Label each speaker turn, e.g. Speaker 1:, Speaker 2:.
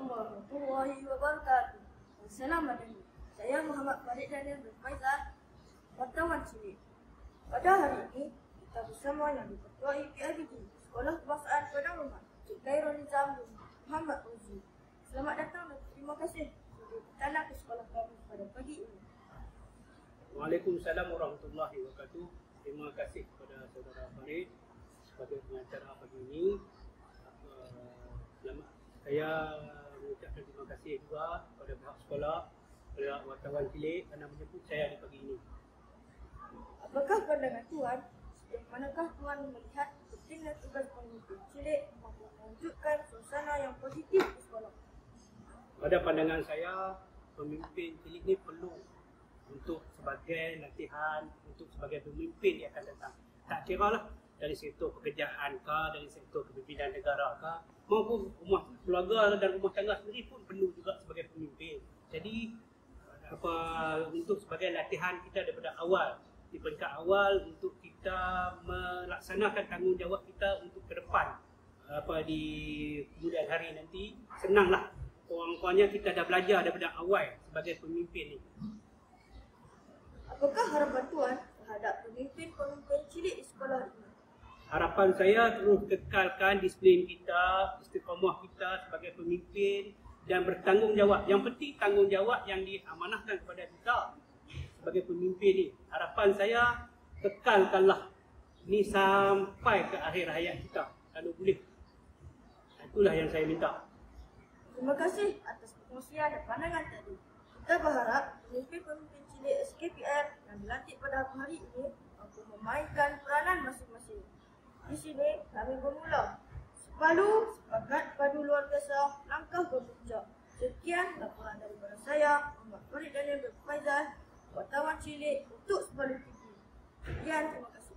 Speaker 1: warahmatullahi wabarakatuh. Assalamualaikum. Saya Muhammad Farid Daniel bin Faizal, wartawan Cilik. Pada hari ini, kita bersama yang diketuai PIBG, Sekolah Kebangsaan Padang Rumah, Cik Khairul Nizam bin Muhammad Uzi. Selamat datang dan terima kasih sudah bertanda ke sekolah kami pada pagi ini.
Speaker 2: Waalaikumsalam warahmatullahi wabarakatuh. Terima kasih kepada saudara Farid sebagai pengacara pagi ini. Saya mengucapkan terima kasih juga kepada pihak sekolah, kepada wartawan Cilik kerana menjemput saya di pagi ini.
Speaker 1: Apakah pandangan Tuan? Sejauh manakah Tuan melihat pentingnya tugas pemimpin Cilik untuk mewujudkan suasana yang positif di sekolah?
Speaker 2: Pada pandangan saya, pemimpin Cilik ni perlu untuk sebagai latihan, untuk sebagai pemimpin yang akan datang. Tak kira lah dari sektor pekerjaan ke, dari sektor kepimpinan negara ke, maupun rumah keluarga dan rumah tangga sendiri pun perlu juga sebagai pemimpin. Jadi untuk sebagai latihan kita daripada awal, di peringkat awal untuk kita melaksanakan tanggungjawab kita untuk ke depan di kemudian hari nanti, senanglah. Kurang-kurangnya kita dah belajar daripada awal sebagai pemimpin ni.
Speaker 1: Apakah harapan Tuan terhadap pemimpin-pemimpin Cilik di sekolah ini?
Speaker 2: Harapan saya terus kekalkan disiplin kita, istiqamah kita sebagai pemimpin dan bertanggungjawab. Yang penting tanggungjawab yang diamanahkan kepada kita sebagai pemimpin ni. Harapan saya kekalkanlah ni sampai ke akhir hayat kita kalau boleh. Itulah yang saya minta.
Speaker 1: Terima kasih atas perkongsian dan pandangan tadi. Kita berharap pemimpin-pemimpin Cilik SKPR yang dilantik pada hari ini mampu memainkan peranan masing-masing. Di sini kami bermula. Sepalu, sepakat, padu luar biasa, langkah berpuncak. Sekian laporan daripada saya, Muhammad Farid Daniel bin Faizal, wartawan Cilik untuk Sepalu TV. Sekian, terima kasih.